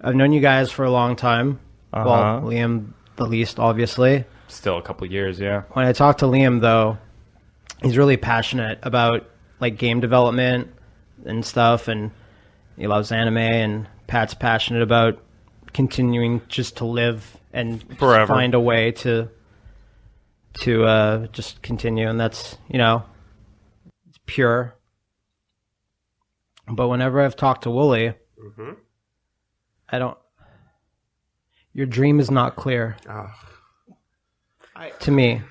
I've known you guys for a long time. Uh-huh. Well, Liam the least, obviously. Still a couple years, yeah. When I talk to Liam, though, he's really passionate about like game development and stuff, and he loves anime. And Pat's passionate about continuing just to live and Forever. find a way to just continue, and that's it's pure. But whenever I've talked to Wooly, I don't. Your dream is not clear to me.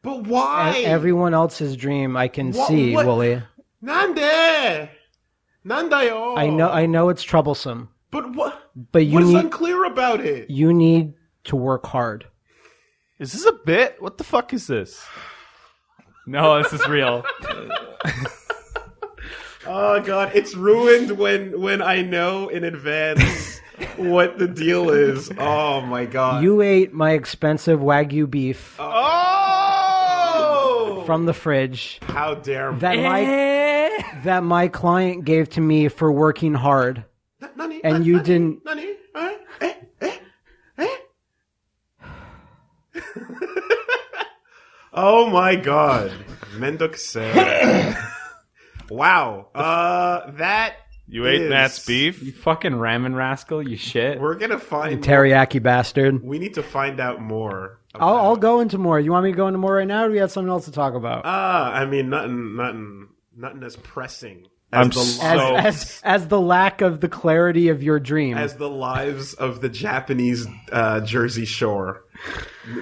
But why? Everyone else's dream I can see, Wooly. Nande! Nandayo! I know it's troublesome. But what? But you what is need, unclear about it? You need to work hard. Is this a bit? What the fuck is this? No, this is real. Oh god, it's ruined when I know in advance what the deal is. Oh my god. You ate my expensive Wagyu beef from the fridge. How dare that my client gave to me for working hard. And you didn't. Oh my god. Mendok Wow. That You ate Matt's beef? You fucking ramen rascal, you shit. We're gonna find teriyaki bastard. We need to find out more. I'll go into more. You want me to go into more right now, or do we have something else to talk about? I mean, nothing as pressing as the lack of the clarity of your dream, as the lives of the Japanese Jersey Shore.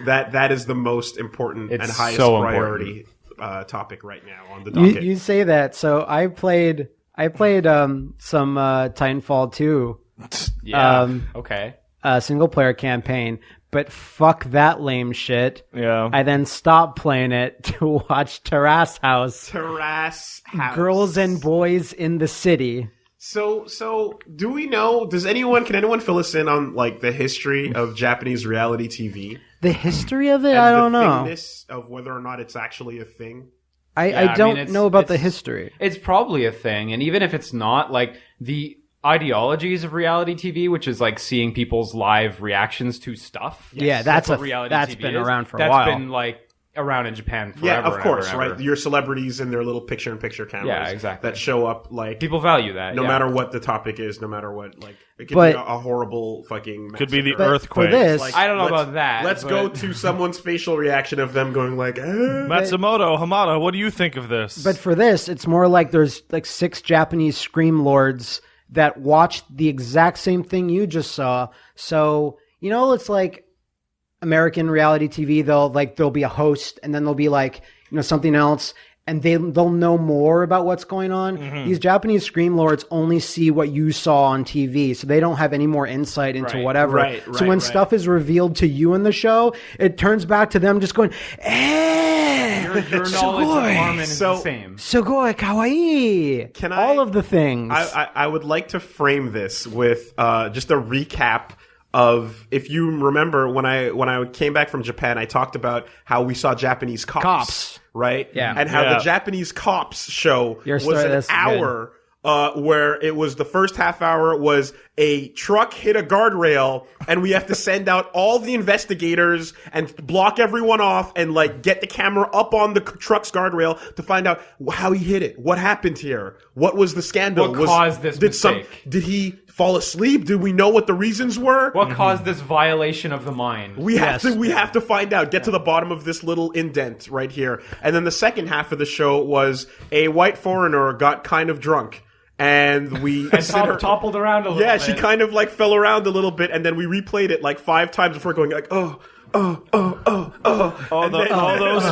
That is the most important and highest priority topic right now on the docket. You say that, so I played some Titanfall 2. Yeah. Okay. Single player campaign, but fuck that lame shit. Yeah. I then stopped playing it to watch Terrace House. Terrace House. Girls and boys in the city. So do we know? Can anyone fill us in on like the history of Japanese reality TV? The history of it, and I don't know. The thingness of whether or not it's actually a thing. I don't know about the history. It's probably a thing, and even if it's not, like the ideologies of reality TV, which is like seeing people's live reactions to stuff. Yes. Yeah, that's been around for a while. That's been like around in Japan forever. Yeah, of course, and ever. right? Your celebrities and their little picture-in-picture cameras. Yeah, exactly. That show up like people value that. No matter what the topic is, no matter what, like it could be a horrible fucking massacre. Could be the earthquake. For this, I don't know about that. Let's go to someone's facial reaction of them going like, Matsumoto, Hamada, what do you think of this? But for this, it's more like there's like 6 Japanese scream lords that watched the exact same thing you just saw. So, it's like American reality TV. There'll be a host, and then there'll be like, something else, and they'll know more about what's going on. Mm-hmm. These Japanese scream lords only see what you saw on TV, so they don't have any more insight into whatever. Right, so when stuff is revealed to you in the show, it turns back to them just going, your knowledge of ramen is the same. Sugoi kawaii. All of the things. I would like to frame this with just a recap of, if you remember, when I came back from Japan, I talked about how we saw Japanese cops. Right? Yeah. And how the Japanese cops show was an hour where it was the first half hour was a truck hit a guardrail and we have to send out all the investigators and block everyone off and like get the camera up on the truck's guardrail to find out how he hit it. What happened here? What was the scandal? What caused this mistake? Did he fall asleep? Did we know what the reasons were? What caused this violation of the mind? We have to find out. Get to the bottom of this little indent right here. And then the second half of the show was a white foreigner got kind of drunk. And we toppled around a little bit. Yeah, she kind of like fell around a little bit, and then we replayed it like 5 times before going like, all those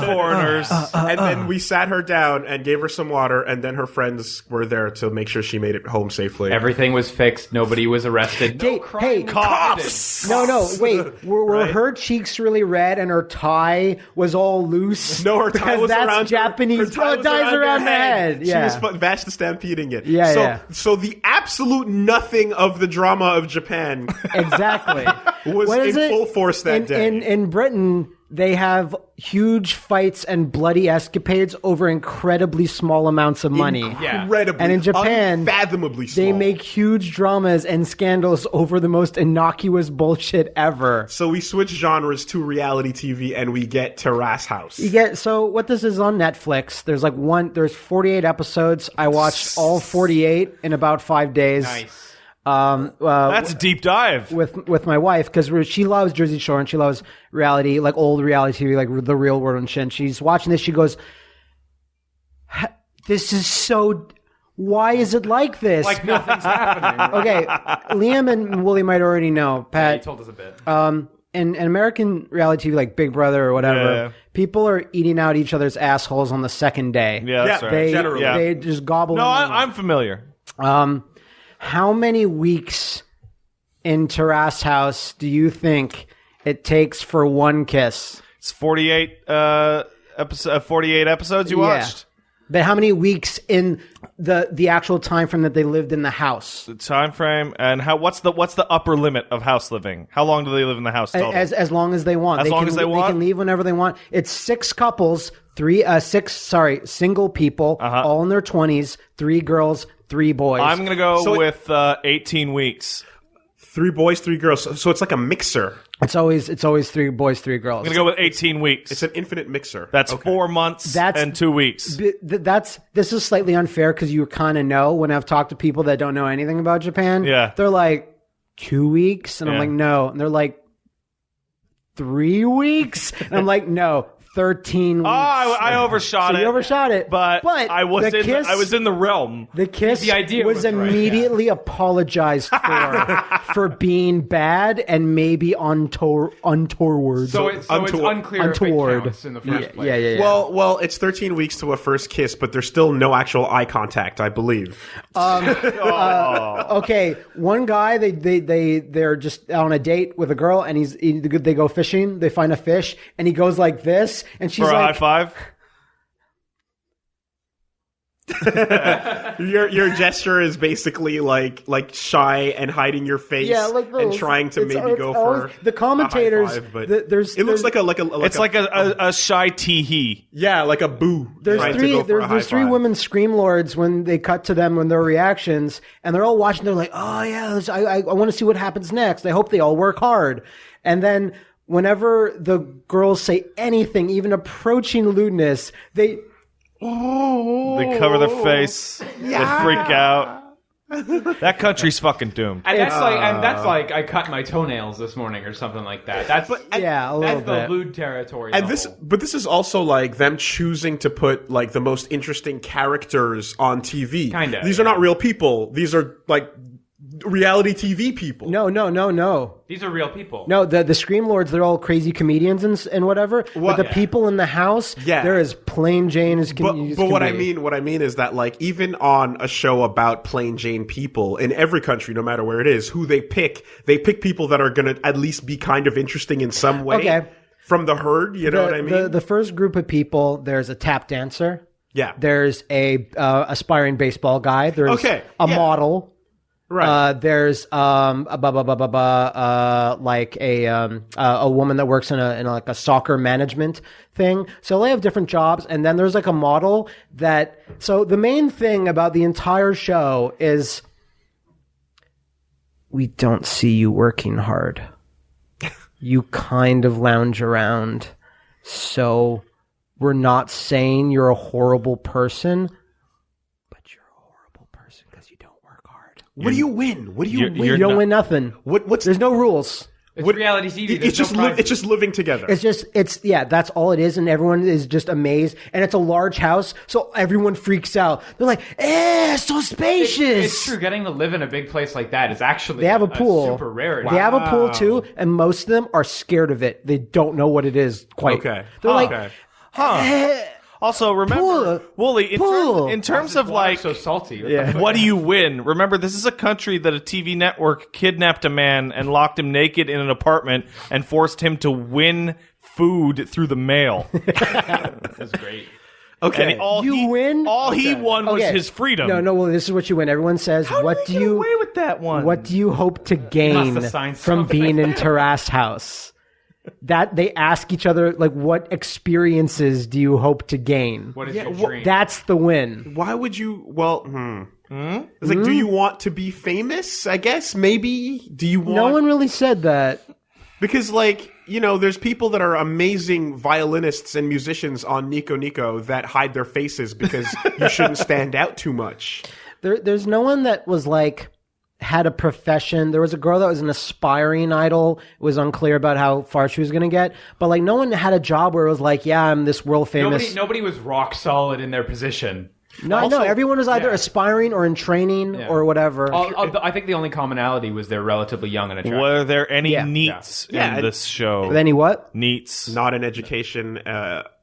foreigners. And then we sat her down and gave her some water, and then her friends were there to make sure she made it home safely. Everything was fixed. Nobody was arrested. Hey, cops! No, wait. Were her cheeks really red and her tie was all loose? No, her tie was around Japanese. Her tie was around the head. Yeah. She was Vash the Stampeding it. Yeah, So the absolute nothing of the drama of Japan exactly was in full force that day. In Britain, They have huge fights and bloody escapades over incredibly small amounts of money. Incredibly. And in Japan, unfathomably small. they make huge dramas and scandals over the most innocuous bullshit ever. So we switch genres to reality TV and we get Terrace House. So what this is on Netflix, there's 48 episodes. I watched all 48 in about 5 days. Nice. That's a deep dive. With my wife, because she loves Jersey Shore and she loves reality, like old reality TV, like The Real World and shit. And she's watching this. She goes, "This is so. Why is it like this? Like nothing's happening." Okay, Liam and Wooly might already know. Pat, He told us a bit. in American reality TV, like Big Brother or whatever, Yeah. people are eating out each other's assholes on the second day. Yeah, that's right. They generally. they just gobble. No, them up. I'm familiar. How many weeks in Terrace House do you think it takes for one kiss? It's 48 episodes you watched? But how many weeks in the actual time frame that they lived in the house? The time frame and what's the upper limit of house living? How long do they live in the house total? As long as they want. As long as they want? They can leave whenever they want. It's 6 couples, single people, all in their 20s, 3 girls, 3 boys. I'm going to go with 18 weeks. 3 boys, 3 girls. So it's like a mixer. It's always 3 boys, 3 girls. I'm going to go with 18 weeks. It's an infinite mixer. That's 4 months and 2 weeks. This is slightly unfair because you kind of know when I've talked to people that don't know anything about Japan. Yeah. They're like, 2 weeks? And I'm like, no. And they're like, 3 weeks? And I'm like, no. 13 weeks. Oh, I overshot it. You overshot it. But I was I was in the realm. The kiss The idea was was right, immediately apologized for being bad and maybe untoward. So it's unclear if it counts in the first place. Yeah. Well, it's 13 weeks to a first kiss, but there's still no actual eye contact, I believe. Okay, one guy they're just on a date with a girl and they go fishing. They find a fish and he goes like this, and she's For a like, high five? Your gesture is basically like shy and hiding your face, and trying to maybe go for the commentators. a high five, but it looks like a It's like a shy tee-hee. yeah, like a boo. There's trying to three. go for a high There's 3 five. women scream lords when they cut to them when their reactions, and they're all watching. They're like, "Oh yeah, I want to see what happens next. I hope they all work hard." And then whenever the girls say anything, even approaching lewdness, they cover their face. They freak out. That country's fucking doomed. And that's like I cut my toenails this morning or something like that. That's a little that's the bit. lewd territory. And level. this is also like them choosing to put like the most interesting characters on TV. Kinda, These are not real people. These are like reality TV people. No. These are real people. No, the Scream Lords, they're all crazy comedians and whatever. But the people in the house, they're as plain Jane as can But what be. what I mean is that like even on a show about plain Jane people in every country, no matter where it is, who they pick people that are going to at least be kind of interesting in some way. Okay. From the herd, you know what I mean? The first group of people, there's a tap dancer. Yeah. There's a aspiring baseball guy. There's a model. Right. There's like a woman that works in a soccer management thing. So they have different jobs, and then there's like a model that. So the main thing about the entire show is we don't see you working hard. You kind of lounge around. So we're not saying you're a horrible person. What do you win? What do you win? You don't win nothing. There's no rules. It's reality TV. It's just living together. That's all it is, and everyone is just amazed. And it's a large house, so everyone freaks out. They're like, so spacious. It's true. Getting to live in a big place like that is actually they have a pool. Super rarity. They have a pool too, and most of them are scared of it. They don't know what it is quite. Okay. They're like, Also, remember, Wooly, in terms of like, so salty. what do you win? Remember, this is a country that a TV network kidnapped a man and locked him naked in an apartment and forced him to win food through the mail. That's great. Okay. And all he won was his freedom. No. Well, this is what you win. Everyone says, "What do you get away with that one? What do you hope to gain from being in Terrace House?" that they ask each other, like, what experiences do you hope to gain? What is your dream? That's the win. Why would you? Well, It's like, do you want to be famous? I guess maybe. Do you want? No one really said that. Because, like, you know, there's people that are amazing violinists and musicians on Nico Nico that hide their faces because you shouldn't stand out too much. There's no one that was like had a profession. There was a girl that was an aspiring idol. It was unclear about how far she was going to get, but like no one had a job where it was like, yeah, I'm this world famous. Nobody was rock solid in their position. No, everyone was either aspiring or in training or whatever. I think the only commonality was they're relatively young and attractive. Were there any neats in this show? Any what? Neats. Not in education,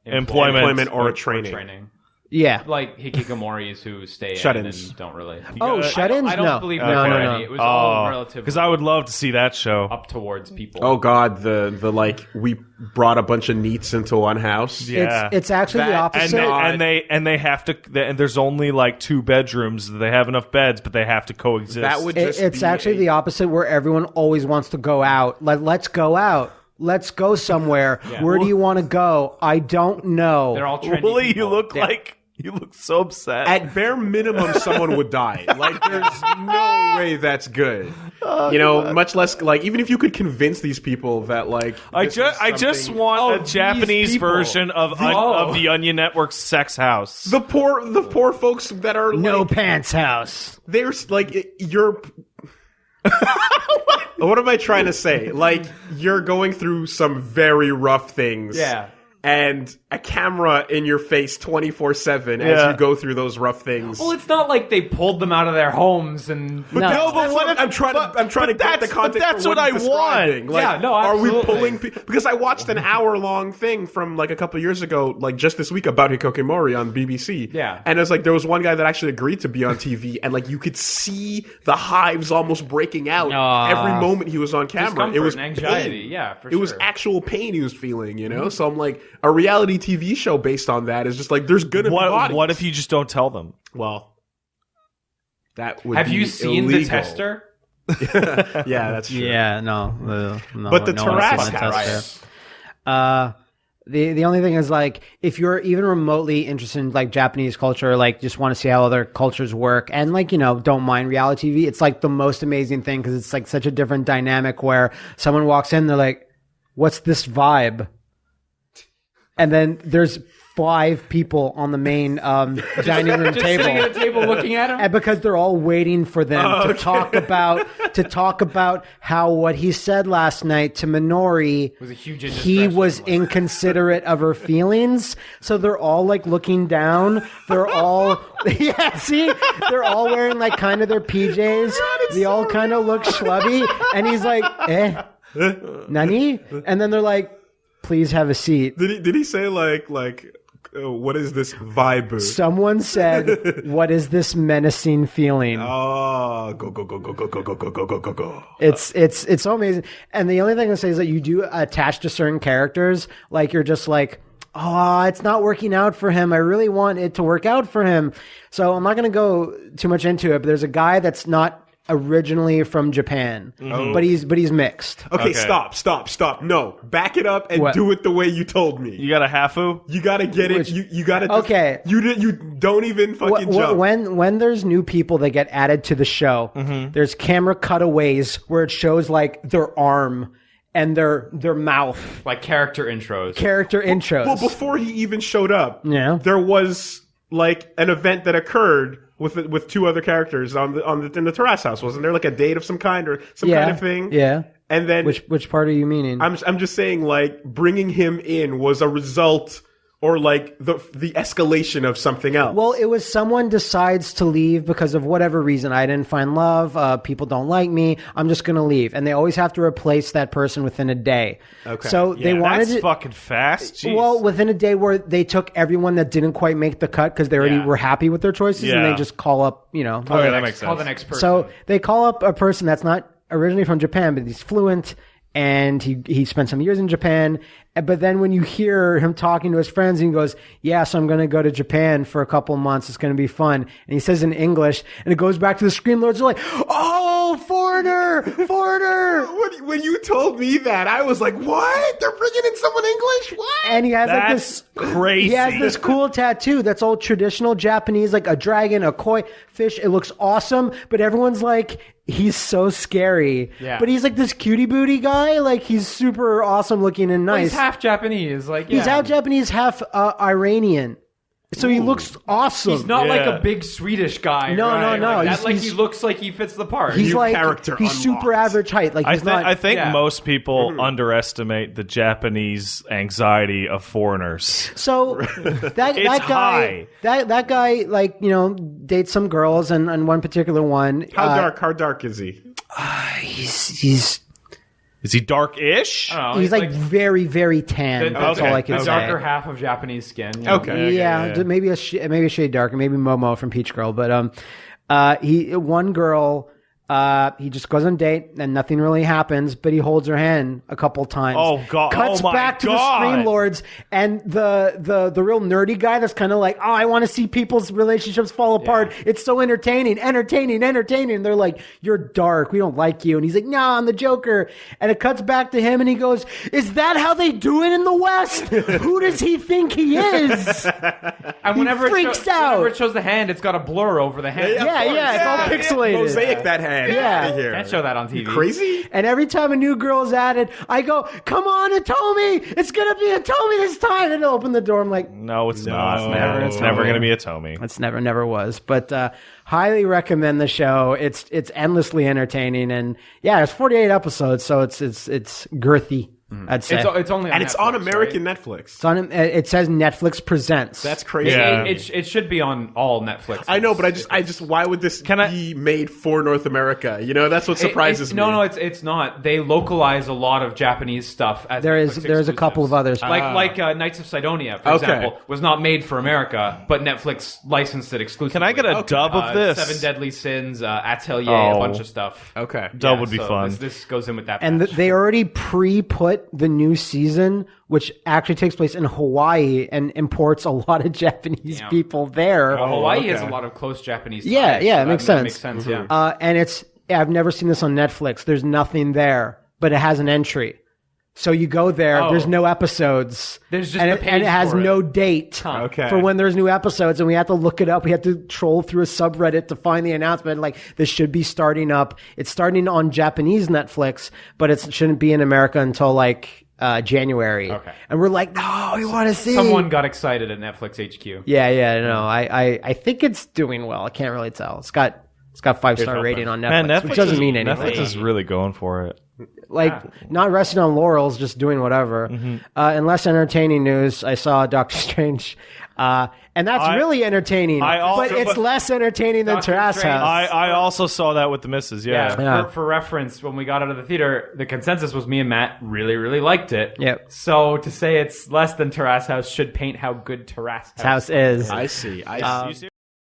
employment or training. Yeah. Like hikikomoris who stay Shut-ins. in and don't really. Shut-ins? I don't believe there were any. It was all relatively. Because I would love to see that show. Up towards people. Oh God, the like we brought a bunch of neats into one house. Yeah. It's actually the opposite. And they have to. And there's only like 2 bedrooms. They have enough beds, but they have to coexist. That would just it's actually the opposite, where everyone always wants to go out. Like, let's go out. Let's go somewhere. Yeah. Where do you want to go? I don't know. They're all trendy Willie, people. You look so upset. At bare minimum, someone would die. Like, there's no way that's good. Much less, like, even if you could convince these people that, like, I just want a Japanese version of the Onion Network's Sex House. The poor folks that are no like, pants house. There's like you're. What am I trying to say? Like, you're going through some very rough things. Yeah. And a camera in your face 24/7 as you go through those rough things. Well, it's not like they pulled them out of their homes and. I'm trying to get the context. That's for what I want. Like, yeah, no, absolutely. Are we pulling? Because I watched an hour-long thing from like a couple of years ago, like just this week, about Hikokimori on BBC. Yeah, and it's like there was one guy that actually agreed to be on TV, and like you could see the hives almost breaking out every moment he was on camera. It was anxiety. Pain. Yeah, for it sure. was actual pain he was feeling. So I'm like, a reality TV show based on that is just like, there's gonna be bodies. What if you just don't tell them? Well, that would have be you seen illegal. The Tester? Yeah, that's true. Yeah, no. But the Terrace House. The only thing is, like, if you're even remotely interested in like Japanese culture, like just want to see how other cultures work, and like, don't mind reality TV, it's like the most amazing thing because it's like such a different dynamic where someone walks in, they're like, "What's this vibe?" And then there's 5 people on the main dining room table, sitting at a table looking at him, and because they're all waiting for them to talk about how what he said last night to Minori was a huge he was inconsiderate of her feelings. So they're all like looking down. They're all they're all wearing like kind of their PJs. They all kind of look schlubby, and he's like, nani? And then they're like, please have a seat. Did he say like what is this vibe? Someone said, what is this menacing feeling? Oh, go. It's so amazing. And the only thing I say is that you do attach to certain characters. Like, you're just like, oh, it's not working out for him. I really want it to work out for him. So I'm not going to go too much into it, but there's a guy that's not originally from Japan, but he's mixed. Okay, stop. No, back it up and do it the way you told me. You got a hafu? You got to get it. You got to. Okay. You don't even fucking jump. When there's new people that get added to the show, there's camera cutaways where it shows like their arm and their mouth, like character intros. Well, before he even showed up, there was like an event that occurred with 2 other characters in the Terrace House. Wasn't there like a date of some kind or some kind of thing? Yeah. And then which part are you meaning? I'm just saying, like, bringing him in was a result or like the escalation of something else. Well, it was someone decides to leave because of whatever reason. I didn't find love. People don't like me. I'm just going to leave. And they always have to replace that person within a day. Okay. So they wanted that's fucking fast. Jeez. Well, within a day where they took everyone that didn't quite make the cut because they already were happy with their choices and they just call up, Okay, that makes sense. Call the next person. So they call up a person that's not originally from Japan, but he's fluent. And he spent some years in Japan. But then when you hear him talking to his friends, he goes, yeah, so I'm going to go to Japan for a couple of months. It's going to be fun. And he says in English, and it goes back to the Scream Lords. They're like, oh, foreigner. When you told me that, I was like, what? They're bringing in someone English? What? And he has like That's this crazy. He has this cool tattoo that's all traditional Japanese, like a dragon, a koi fish. It looks awesome, but everyone's like, he's so scary. Yeah. But he's like this cutie booty guy. Like he's super awesome looking and Well, nice. he's half Japanese. Like He's half Japanese, half Iranian. So he looks awesome. He's not like Yeah. a big Swedish guy. No, right? no. Like, He's- he looks like he fits the part. He's New like character he's unlocked. super average height. Like he's not. I think Yeah. most people underestimate the Japanese anxiety of foreigners. So that high. guy like dates some girls and one particular one. How dark is he? He's Is he dark-ish? I don't know, he's like very very tan. That's all I can the say. darker half of Japanese skin. You know? Okay. Yeah, maybe a shade darker, maybe Momo from Peach Girl, but one girl, he just goes on a date and nothing really happens, but he holds her hand a couple times. Oh, God. Cuts Oh, my back to the God. Scream Lords, and the real nerdy guy that's kind of like, oh, I want to see people's relationships fall apart. It's so entertaining. They're like, you're dark. We don't like you. And he's like, nah, I'm the Joker. And it cuts back to him and he goes, is that how they do it in the West? Who does he think he is? And whenever freaks out. whenever it shows the hand, it's got a blur over the hand. Yeah, it's all pixelated. Mosaic that hand. Yeah. Here. Can't show that on TV. Crazy? And every time a new girl's added, I go, come on, Atomi! It's going to be Atomi this time! And I open the door, I'm like, No, it's not. It's It's never never going to be a Tomy. it's never was. But highly recommend the show. It's endlessly entertaining. And yeah, it's 48 episodes, so it's girthy, I'd say. It's only on And it's Netflix, on American right? Netflix. It's on, it says Netflix Presents. That's crazy. Yeah. It should be on all Netflix. I know, but I just, why would this be made for North America? That's what surprises me. No, it's not. They localize a lot of Japanese stuff. As There's Netflix a couple of others. like Knights of Sidonia, for example, was not made for America, but Netflix licensed it exclusively. Can I get a dub of this? Seven Deadly Sins, Atelier, a bunch of stuff. Okay. Dub would be so fun. This goes in with that. And batch. they already pre-put the new season, which actually takes place in Hawaii and imports a lot of Japanese people there. Well, Hawaii okay. has a lot of close Japanese ties. Yeah, so it makes that sense. makes sense, yeah. And I've never seen this on Netflix. There's nothing there, but it has an entry. So you go there, there's no episodes. There's just and the it, page and it has for it. no date Okay. for when there's new episodes, and we have to look it up. We have to troll through a subreddit to find the announcement. Like, this should be starting up. It's starting on Japanese Netflix, but it shouldn't be in America until like January. Okay. And we're like, no, we want to see. Someone got excited at Netflix HQ. Yeah, no, I think it's doing well. I can't really tell. It's got 5-star rating on Netflix, Man, Netflix which doesn't is, mean anything. Netflix is really going for it. Like, not resting on laurels, just doing whatever. In less entertaining news, I saw Doctor Strange, and that's really entertaining. But it's less entertaining than Doctor Terrace Strange. House. I also saw that with the missus. Yeah. Yeah. For reference, when we got out of the theater, the consensus was me and Matt really, really liked it. Yep. So to say it's less than Terrace House should paint how good Terrace House House is. I see. You see